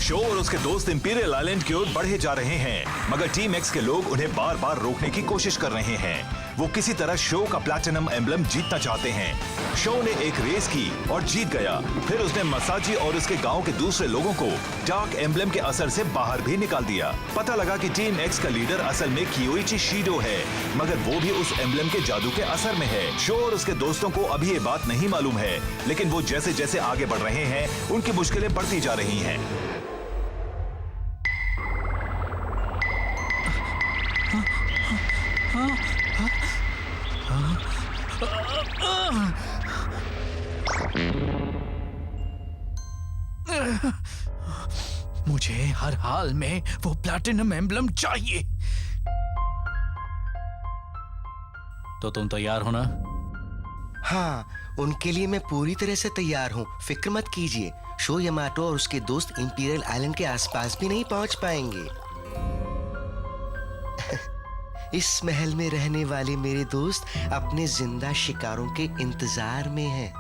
Show और उसके दोस्त इंपीरियल आइलैंड की ओर बढ़े जा रहे हैं, मगर टीम एक्स के लोग उन्हें बार बार रोकने की कोशिश कर रहे हैं। वो किसी तरह शो का प्लैटिनम एम्बलम जीतना चाहते हैं। शो ने एक रेस की और जीत गया। फिर उसने मसाजी और उसके गांव के दूसरे लोगों को डार्क एम्बलम के असर से बाहर भी निकाल दिया। पता लगा कि टीम एक्स का लीडर असल में कियोइची शीडो है, मगर वो भी उस एम्बलम के जादू के असर में है। शो और उसके दोस्तों को अभी ये बात नहीं मालूम है, लेकिन वो जैसे जैसे आगे बढ़ रहे हैं उनकी मुश्किलें बढ़ती जा रही हैं। मुझे हर हाल में वो प्लैटिनम एम्बलम चाहिए। तो तुम तैयार हो ना? हाँ, उनके लिए मैं पूरी तरह से तैयार हूँ। फिक्र मत कीजिए, शो यामाटो और उसके दोस्त इंपीरियल आइलैंड के आसपास भी नहीं पहुंच पाएंगे। इस महल में रहने वाले मेरे दोस्त अपने जिंदा शिकारों के इंतजार में हैं।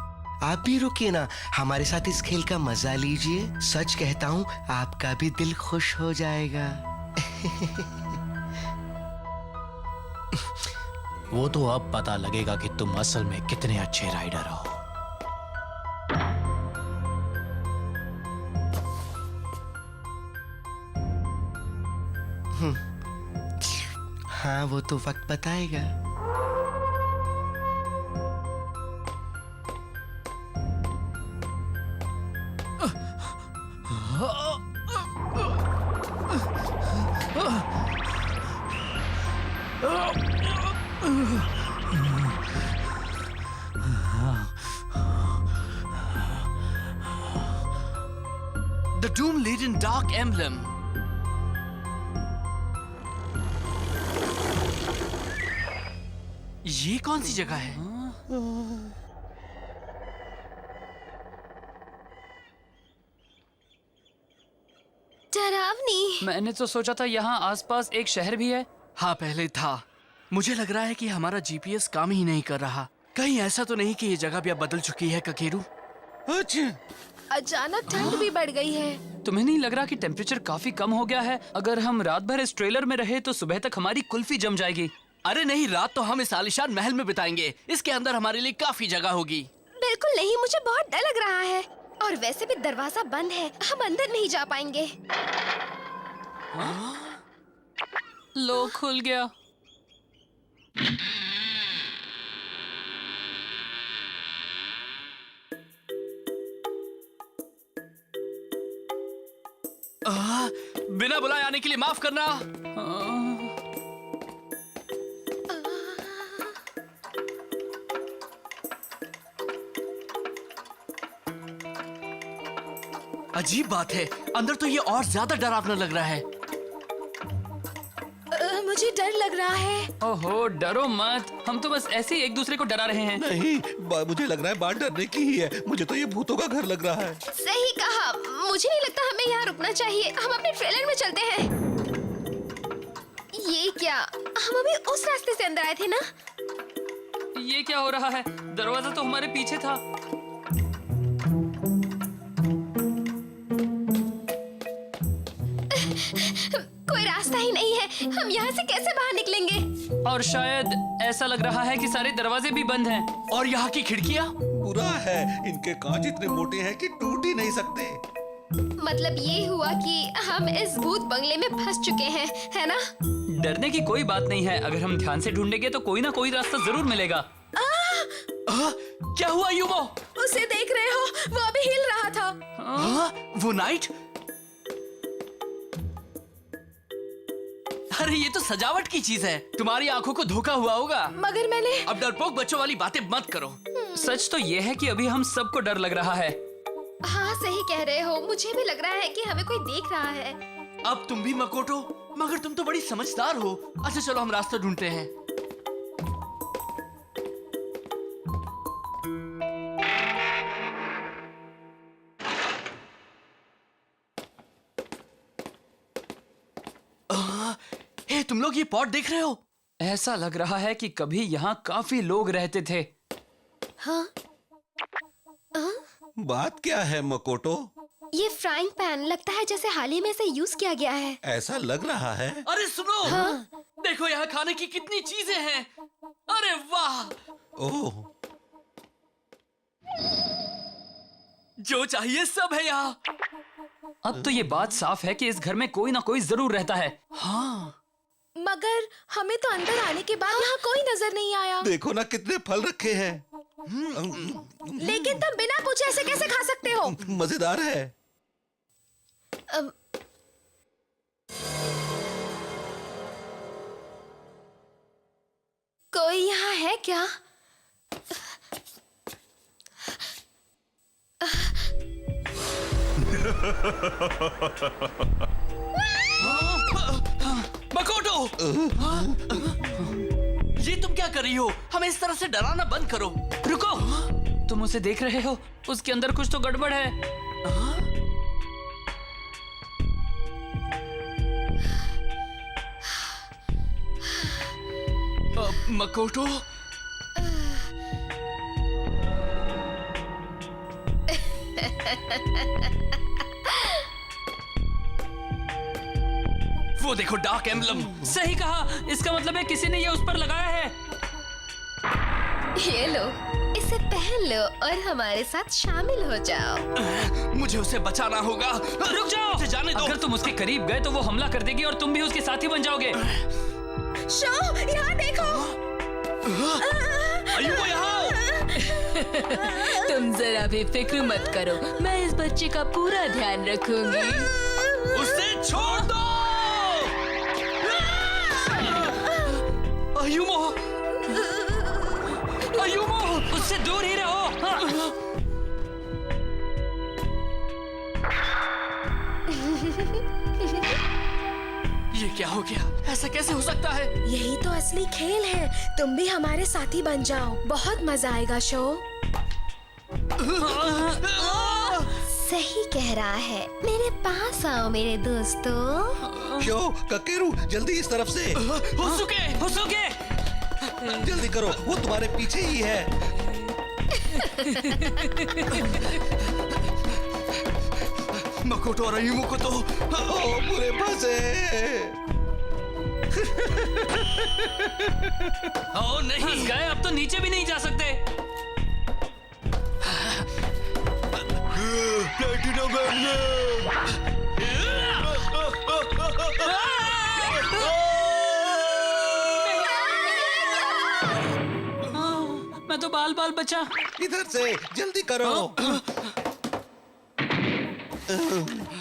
आप भी रुकिए ना, हमारे साथ इस खेल का मजा लीजिए। सच कहता हूँ, आपका भी दिल खुश हो जाएगा। वो तो अब पता लगेगा कि तुम असल में कितने अच्छे राइडर हो। हाँ, वो तो वक्त बताएगा। The Doom-laden Dark Emblem. ये कौन सी जगह है? डरावनी। मैंने तो सोचा था यहाँ आसपास एक शहर भी है। हाँ, पहले था। मुझे लग रहा है कि हमारा जीपीएस काम ही नहीं कर रहा। कहीं ऐसा तो नहीं कि ये जगह भी अब बदल चुकी है, ककेरू? अचानक ठंड भी बढ़ गई है। तुम्हें नहीं लग रहा कि टेम्परेचर काफी कम हो गया है? अगर हम रात भर इस ट्रेलर में रहे तो सुबह तक हमारी कुल्फी जम जाएगी। अरे नहीं, रात तो हम इस आलीशान महल में बिताएंगे। इसके अंदर हमारे लिए काफी जगह होगी। बिल्कुल नहीं, मुझे बहुत डर लग रहा है। और वैसे भी दरवाजा बंद है, हम अंदर नहीं जा पाएंगे। लो, खुल गया। बिना बुलाए आने के लिए माफ करना। अजीब बात है, अंदर तो ये और ज्यादा डरावना लग रहा है। मुझे डर लग रहा है। ओहो, डरो मत, हम तो बस ऐसे ही एक दूसरे को डरा रहे हैं। नहीं, मुझे लग रहा है बात डरने की ही है। मुझे तो ये भूतों का घर लग रहा है। सही कहा, मुझे नहीं लगता हमें यहाँ रुकना चाहिए। हम अपने ट्रेलर में चलते हैं। ये क्या, हम अभी उस रास्ते से अंदर आए थे ना? ये क्या हो रहा है? दरवाजा तो हमारे पीछे था। कोई रास्ता ही नहीं है। हम यहाँ से कैसे बाहर निकलेंगे? और शायद ऐसा लग रहा है कि सारे दरवाजे भी बंद हैं। और यहाँ की खिड़कियाँ? बुरा है, इनके कांच इतने मोटे हैं कि टूट ही नहीं सकते। मतलब ये हुआ कि हम इस भूत बंगले में फंस चुके हैं, है ना? डरने की कोई बात नहीं है। अगर हम ध्यान से ढूंढेंगे तो कोई ना कोई रास्ता जरूर मिलेगा। क्या हुआ यूमो? उसे देख रहे हो? वो अभी हिल रहा था। वो नाइट? अरे ये तो सजावट की चीज है। तुम्हारी आंखों को धोखा हुआ होगा। मगर मैंने... अब डरपोक बच्चों वाली बातें मत करो। सच तो ये है कि अभी हम सबको डर लग रहा है। हाँ, सही कह रहे हो। मुझे भी लग रहा है कि हमें कोई देख रहा है। अब तुम भी मकोटो, मगर तुम तो बड़ी समझदार हो। अच्छा चलो, हम रास्ता ढूंढते हैं। हे, तुम लोग ये पॉट देख रहे हो? ऐसा लग रहा है कि कभी यहाँ काफी लोग रहते थे। हाँ? बात क्या है मकोटो? ये फ्राइंग पैन लगता है जैसे हाल ही में से यूज किया गया है। ऐसा लग रहा है। अरे सुनो, देखो यहाँ खाने की कितनी चीजें हैं। अरे वाह, ओह, जो चाहिए सब है यहाँ। अब तो ये बात साफ है कि इस घर में कोई ना कोई जरूर रहता है। हाँ, मगर हमें तो अंदर आने के बाद यहाँ कोई नजर नहीं आया। देखो ना कितने फल रखे हैं। लेकिन तुम बिना पूछे ऐसे कैसे खा सकते हो? मजेदार है। कोई यहाँ है क्या? मकोटो, ये तुम क्या कर रही हो? हमें इस तरह से डराना बंद करो। रुको, तुम उसे देख रहे हो? उसके अंदर कुछ तो गड़बड़ है। मकोटो, वो देखो डार्क एम्बलम। सही कहा, इसका मतलब है किसी ने ये उस पर लगाया है। ये लो, इसे पहन लो और हमारे साथ शामिल हो जाओ। मुझे उसे बचाना होगा। रुक जाओ, मुझे जाने दो। अगर तुम उसके करीब गए तो वो हमला कर देगी और तुम भी उसके साथी बन जाओगे। शो, यहाँ देखो। अयुमो, यहाँ आओ। तुम जरा भी फिक्र मत करो, मैं इस बच्चे का पूरा ध्यान रखूंगी। उसे छोड़ दो। अयुमो, अयुमो, उससे दूर ही रहो। हाँ। ये क्या हो गया? ऐसा कैसे हो सकता है? यही तो असली खेल है। तुम भी हमारे साथी बन जाओ, बहुत मजा आएगा। शो सही कह रहा है। मेरे पास आओ मेरे दोस्तों। शो, ककेरू, जल्दी इस तरफ से। होसुके, जल्दी करो, वो तुम्हारे पीछे ही है। मकोटो और अयुमो को तो ओ, पूरे फंसे। ओ नहीं, फंस गए। अब तो नीचे भी नहीं जा सकते। प्लैटिनम मैं तो बाल बाल बचा। इधर से जल्दी करो।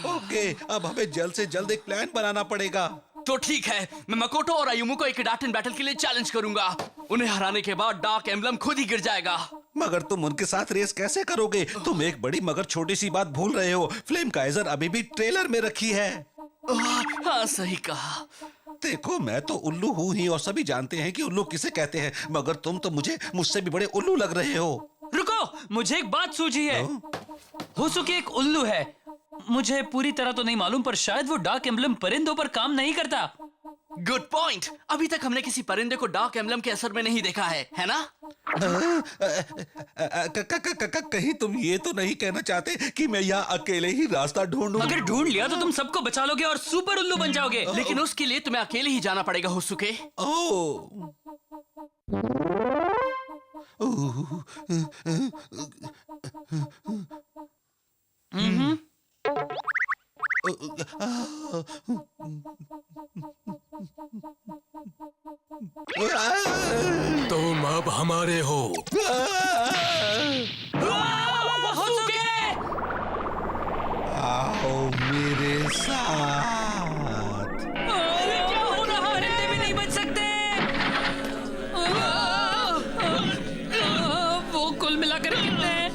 ओके, अब हमें जल्द से जल्द एक प्लान बनाना पड़ेगा। तो ठीक है, मैं मकोटो और अयुमो को एक डार्क बैटल के लिए चैलेंज करूंगा। उन्हें हराने के बाद डार्क एम्बलम खुद ही गिर जाएगा। मगर तुम उनके साथ रेस कैसे करोगे? तुम एक बड़ी मगर छोटी सी बात भूल रहे हो। फ्लेम काइजर अभी भी ट्रेलर में रखी है। हाँ, सही कहा। देखो, मैं तो उल्लू हूँ ही और सभी जानते हैं कि उल्लू किसे कहते हैं, मगर तुम तो मुझसे भी बड़े उल्लू लग रहे हो। रुको, मुझे एक बात सूझी है। होसुके एक उल्लू है। मुझे पूरी तरह तो नहीं मालूम, पर शायद वो डार्क एम्बलम परिंदों पर काम नहीं करता। Good point. अभी तक हमने किसी परिंदे को डार्क एम्बलम के असर में नहीं देखा है ना? कहीं तुम ये तो नहीं कहना चाहते कि मैं यहाँ अकेले ही रास्ता ढूंढूं? अगर ढूंढ लिया तो तुम सबको बचा लोगे और सुपर उल्लू बन जाओगे। लेकिन उसके लिए तुम्हें अकेले ही जाना पड़ेगा होसुके। तुम अब हमारे हो। होसुके! आओ मेरे साथ। अरे क्या हो रहा है? परिंदे भी नहीं बच सकते। वो कुल मिलाकर कितने हैं?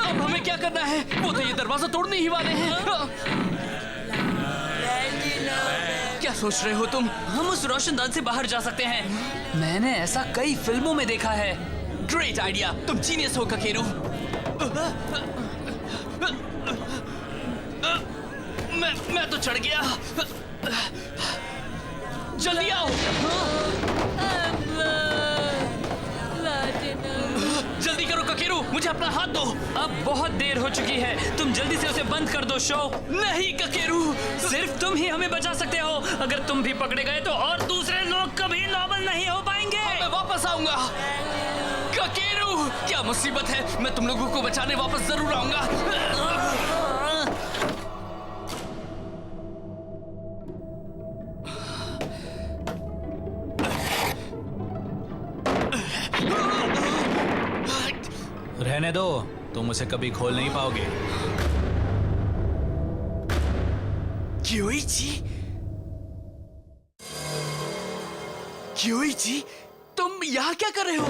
अब हमें क्या करना है? वो तो ये दरवाजा तोड़ने ही वाले हैं। क्या सोच रहे हो तुम? हम उस रोशनदान से बाहर जा सकते हैं। मैंने ऐसा कई फिल्मों में देखा है। Great idea. तुम जीनियस हो ककेरू। मैं तो चढ़ गया। जल्दी आओ। जल्दी करो ककेरू, मुझे अपना हाथ दो। अब बहुत देर हो चुकी है, तुम जल्दी से उसे बंद कर दो शो। नहीं ककेरू, सिर्फ तुम ही हमें बचा सकते हो। अगर तुम भी पकड़े गए तो और दूसरे लोग कभी नॉर्मल नहीं हो पाएंगे। मैं वापस आऊंगा। ककेरू, क्या मुसीबत है, मैं तुम लोगों को बचाने वापस जरूर आऊंगा। रहने दो, तुम उसे कभी खोल नहीं पाओगे। क्योइची, क्योइची, तुम यहाँ क्या कर रहे हो?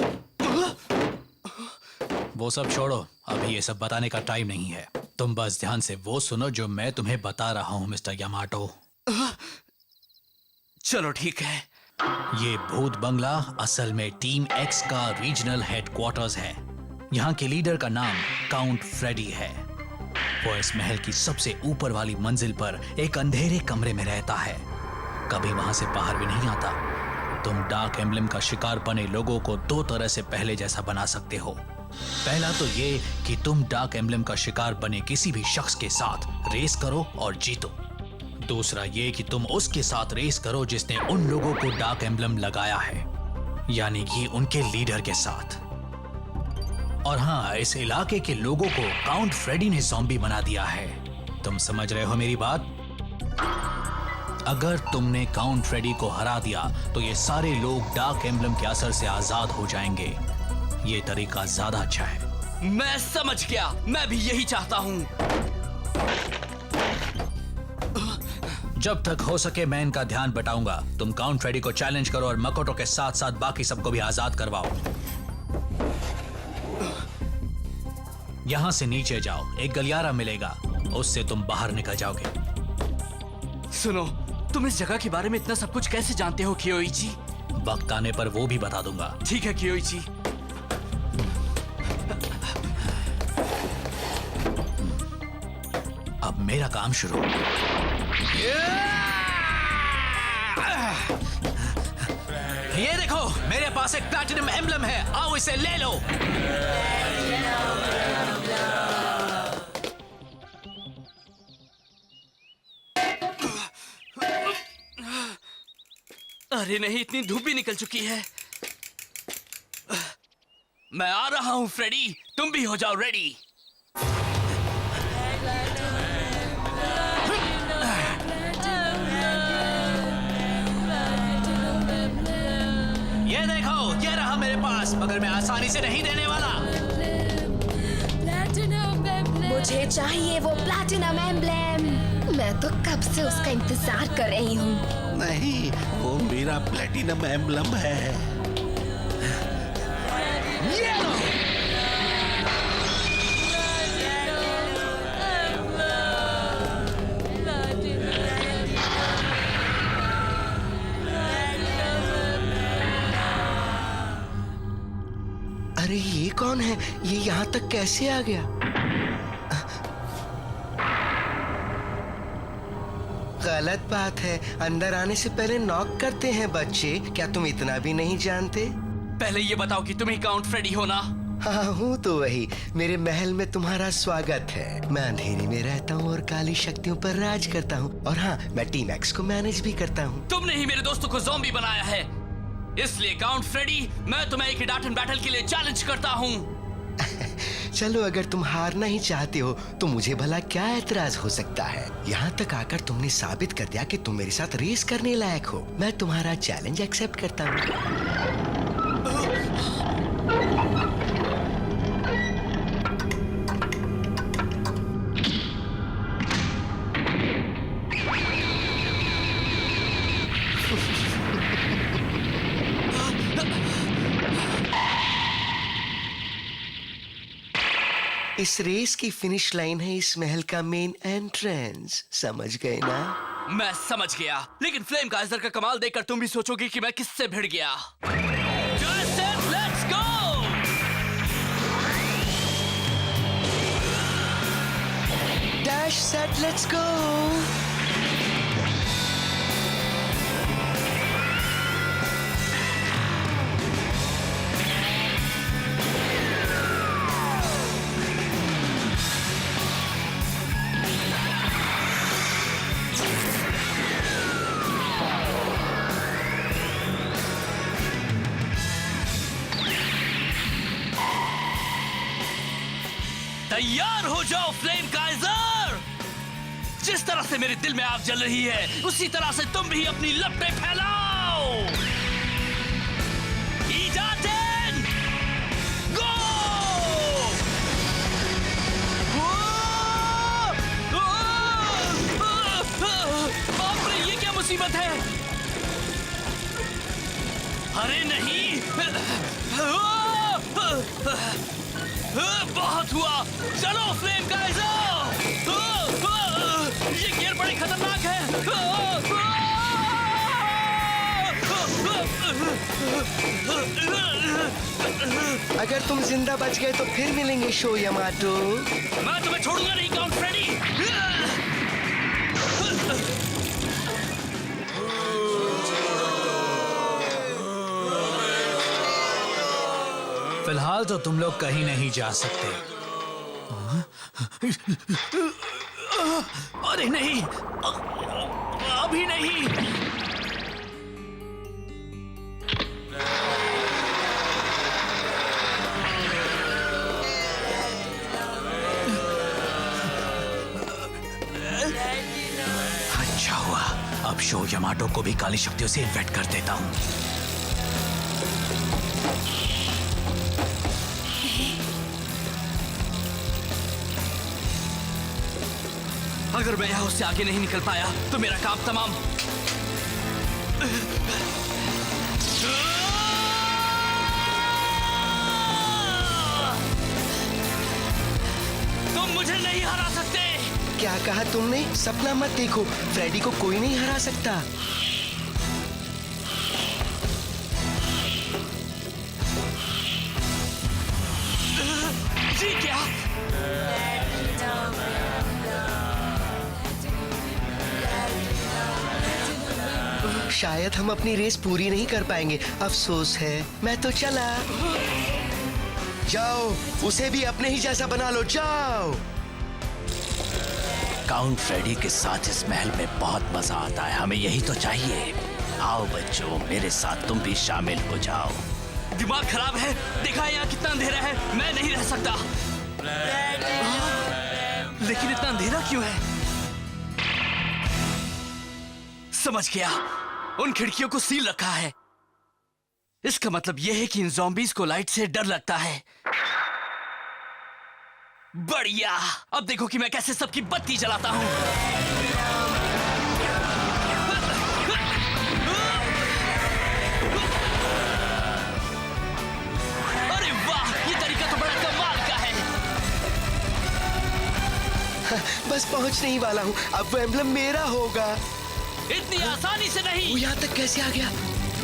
वो सब छोड़ो, अभी ये सब बताने का टाइम नहीं है। तुम बस ध्यान से वो सुनो जो मैं तुम्हें बता रहा हूँ मिस्टर यामाटो। चलो ठीक है। ये भूत बंगला असल में टीम एक्स का रीजनल हेडक्वार्टर्स है। यहाँ के लीडर का नाम काउंट फ्रेडी है। वो इस महल की सबसे ऊपर वाली मंजिल पर एक अंधेरे कमरे में रहता है। कभी वहां से बाहर भी नहीं आता। तुम डार्क एम्बलम का शिकार बने लोगों को दो तरह से पहले जैसा बना सकते हो। पहला तो ये कि तुम डार्क एम्बलम का शिकार बने किसी भी शख्स के साथ रेस करो और जीतो। दूसरा ये कि तुम उसके साथ रेस करो जिसने उन लोगों को डार्क एम्बलम लगाया है, यानी कि उनके लीडर के साथ। और हाँ, इस इलाके के लोगों को काउंट फ्रेडी ने ज़ॉम्बी बना दिया है। तुम समझ रहे हो मेरी बात? अगर तुमने काउंट फ्रेडी को हरा दिया तो ये सारे लोग डार्क एम्बलम के असर से आजाद हो जाएंगे। ये तरीका ज्यादा अच्छा है। मैं समझ गया, मैं भी यही चाहता हूँ। जब तक हो सके मैं इनका ध्यान बटाऊंगा। तुम काउंट फ्रेडी को चैलेंज करो और मकोटो के साथ साथ बाकी सबको भी आजाद करवाओ। यहां से नीचे जाओ, एक गलियारा मिलेगा, उससे तुम बाहर निकल जाओगे। सुनो, तुम इस जगह के बारे में इतना सब कुछ कैसे जानते हो कियोइची? वक्त आने पर वो भी बता दूंगा। ठीक है कियोइची। अब मेरा काम शुरू। ये देखो, मेरे पास एक प्लैटिनम एम्बलम है, आओ इसे ले लो। अरे नहीं, इतनी धूप भी निकल चुकी है। मैं आ रहा हूँ फ्रेडी, तुम भी हो जाओ रेडी। ये देखो, ये रहा मेरे पास, मगर मैं आसानी से नहीं देने वाला। मुझे चाहिए वो प्लैटिनम एम्ब्लेम। मैं तो कब से उसका इंतजार कर रही हूँ। नहीं, वो मेरा प्लेटिनम एम्बलम है। अरे ये कौन है? ये यहाँ तक कैसे आ गया? गलत बात है, अंदर आने से पहले नॉक करते हैं बच्चे। क्या तुम इतना भी नहीं जानते? पहले ये बताओ कि तुम ही काउंट फ्रेडी हो ना? हाँ हूँ तो वही। मेरे महल में तुम्हारा स्वागत है। मैं अंधेरे में रहता हूँ और काली शक्तियों पर राज करता हूँ। और हाँ, मैं टीम एक्स को मैनेज भी करता हूँ। तुमने ही मेरे दोस्तों को ज़ॉम्बी बनाया है, इसलिए काउंट फ्रेडी, मैं तुम्हें एक डार्क बैटल के लिए चैलेंज करता हूँ। चलो, अगर तुम हारना ही चाहते हो तो मुझे भला क्या एतराज हो सकता है? यहाँ तक आकर तुमने साबित कर दिया कि तुम मेरे साथ रेस करने लायक हो। मैं तुम्हारा चैलेंज एक्सेप्ट करता हूँ। इस रेस की फिनिश लाइन है इस महल का मेन एंट्रेंस। समझ गए ना? मैं समझ गया, लेकिन फ्लेम काइजर का कमाल देखकर तुम भी सोचोगे कि मैं किससे भिड़ गया। Just set, let's go! Dash set, let's go! तैयार हो जाओ फ्लेम काइजर। जिस तरह से मेरे दिल में आग जल रही है, उसी तरह से तुम भी अपनी लपटें फैलाओ। ईजादेन, गो! बाप रे, ये क्या मुसीबत है? अरे नहीं, बहुत हुआ। चलो फ्लेम काइजर, ये गियर बड़ी खतरनाक है। अगर तुम जिंदा बच गए तो फिर मिलेंगे शो यामाटो। मैं तुम्हें छोड़ूंगा नहीं काउंट फ्रेडी। फिलहाल तो तुम लोग कहीं नहीं जा सकते। अरे नहीं, अभी नहीं। अच्छा हुआ, अब शो यामाटो को भी काली शक्तियों से इन्फेक्ट कर देता हूँ। अगर मैं यहाँ उससे आगे नहीं निकल पाया तो मेरा काम तमाम। तुम मुझे नहीं हरा सकते। क्या कहा तुमने? सपना मत देखो, फ्रेडी को कोई नहीं हरा सकता। जी क्या? शायद हम अपनी रेस पूरी नहीं कर पाएंगे, अफसोस है। मैं तो चला। जाओ, उसे भी अपने ही जैसा बना लो, जाओ। काउंट फ्रेडी के साथ इस महल में बहुत मजा आता है, हमें यही तो चाहिए। आओ बच्चों, मेरे साथ तुम भी शामिल हो जाओ। दिमाग खराब है, देखा यहाँ कितना अंधेरा है, मैं नहीं रह सकता। लेकिन इतना अंधेरा क्यों है? समझ गया, उन खिड़कियों को सील रखा है। इसका मतलब यह है कि इन ज़ॉम्बीज़ को लाइट से डर लगता है। बढ़िया, अब देखो कि मैं कैसे सबकी बत्ती जलाता हूं। अरे वाह, ये तरीका तो बड़ा कमाल का है। बस पहुंचने ही वाला हूँ, अब वो एम्ब्लम मेरा होगा। इतनी आसानी से नहीं। वो यहाँ तक कैसे आ गया?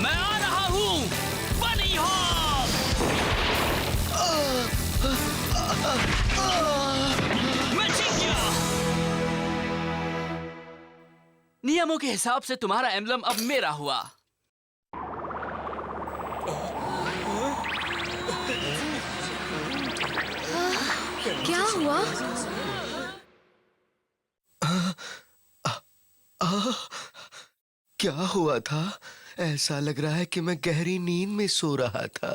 मैं आ रहा हूँ, बनी हॉप। मैं जीत गया। नियमों के हिसाब से तुम्हारा एम्ब्लम अब मेरा हुआ। क्या हुआ? क्या हुआ था? ऐसा लग रहा है कि मैं गहरी नींद में सो रहा था।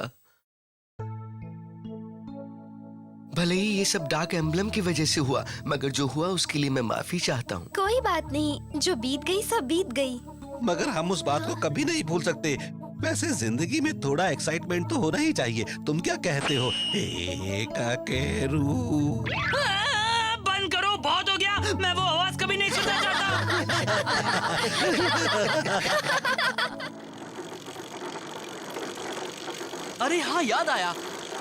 भले ही ये सब डार्क एम्ब्लम की वजह से हुआ, मगर जो हुआ उसके लिए मैं माफी चाहता हूँ। कोई बात नहीं, जो बीत गई सब बीत गई। मगर हम उस बात को कभी नहीं भूल सकते। वैसे जिंदगी में थोड़ा एक्साइटमेंट तो होना ही चाहिए। तुम क्या कहते हो? बंद करो, बहुत हो गया। मैं वो आवाज कभी नहीं सुनना चाहता। अरे हाँ, याद आया,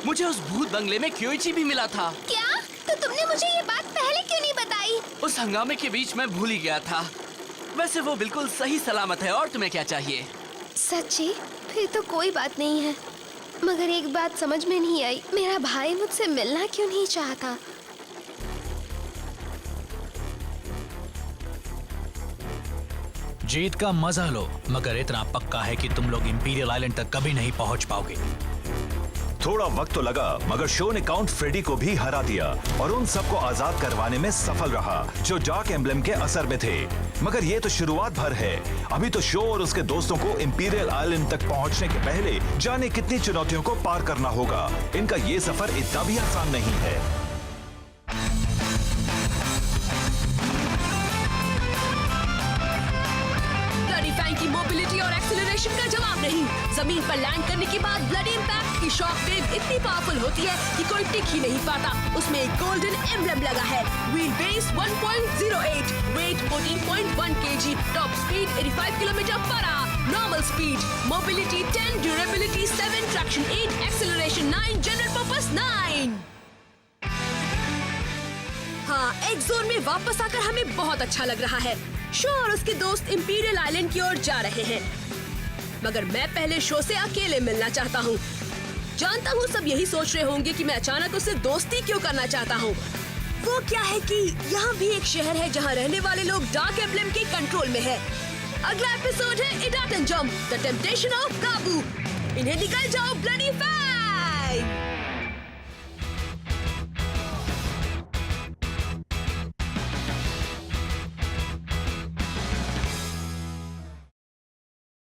मुझे उस भूत बंगले में क्योइची भी मिला था। क्या? तो तुमने मुझे ये बात पहले क्यों नहीं बताई? उस हंगामे के बीच मैं भूल ही गया था। वैसे वो बिल्कुल सही सलामत है। और तुम्हें क्या चाहिए? सच्ची? फिर तो कोई बात नहीं है, मगर एक बात समझ में नहीं आई, मेरा भाई मुझसे मिलना क्यों नहीं चाहता? जीत का मजा लो, मगर इतना पक्का है कि तुम लोग इंपीरियल आइलैंड तक कभी नहीं पहुंच पाओगे। थोड़ा वक्त तो लगा, मगर शो ने काउंट फ्रेडी को भी हरा दिया और उन सबको आजाद करवाने में सफल रहा जो डार्क एम्ब्लम के असर में थे। मगर ये तो शुरुआत भर है। अभी तो शो और उसके दोस्तों को इंपीरियल आइलैंड तक पहुंचने के पहले जाने कितनी चुनौतियों को पार करना होगा। इनका ये सफर इतना भी आसान नहीं है। ब्लडी फैंग की मोबिलिटी और एक्सेलरेशन का जवाब नहीं। जमीन पर लैंड करने के बाद ब्लडी इंपैक्ट की शॉक वेव इतनी पावरफुल होती है कि कोई टिक ही नहीं पाता। उसमें एक गोल्डन एम्ब्लेम लगा है। Wheel base 1.08, weight 14.1 kg, top speed 85 km/h, normal speed, mobility 10, durability 7, traction 8, acceleration 9, general purpose 9। हाँ, एक्स जोन में वापस आकर हमें बहुत अच्छा लग रहा है। शो और उसके दोस्त इंपीरियल आइलैंड की ओर जा रहे हैं, मगर मैं पहले शो से अकेले मिलना चाहता हूँ। जानता हूँ सब यही सोच रहे होंगे कि मैं अचानक उससे दोस्ती क्यों करना चाहता हूँ। वो क्या है कि यहाँ भी एक शहर है जहाँ रहने वाले लोग डार्क एम्ब्लेम के कंट्रोल में है। अगला एपिसोड है इडाटन जंप, द टेम्पटेशन ऑफ काबू। इन्हें निकल जाओ ब्लडी फैंग।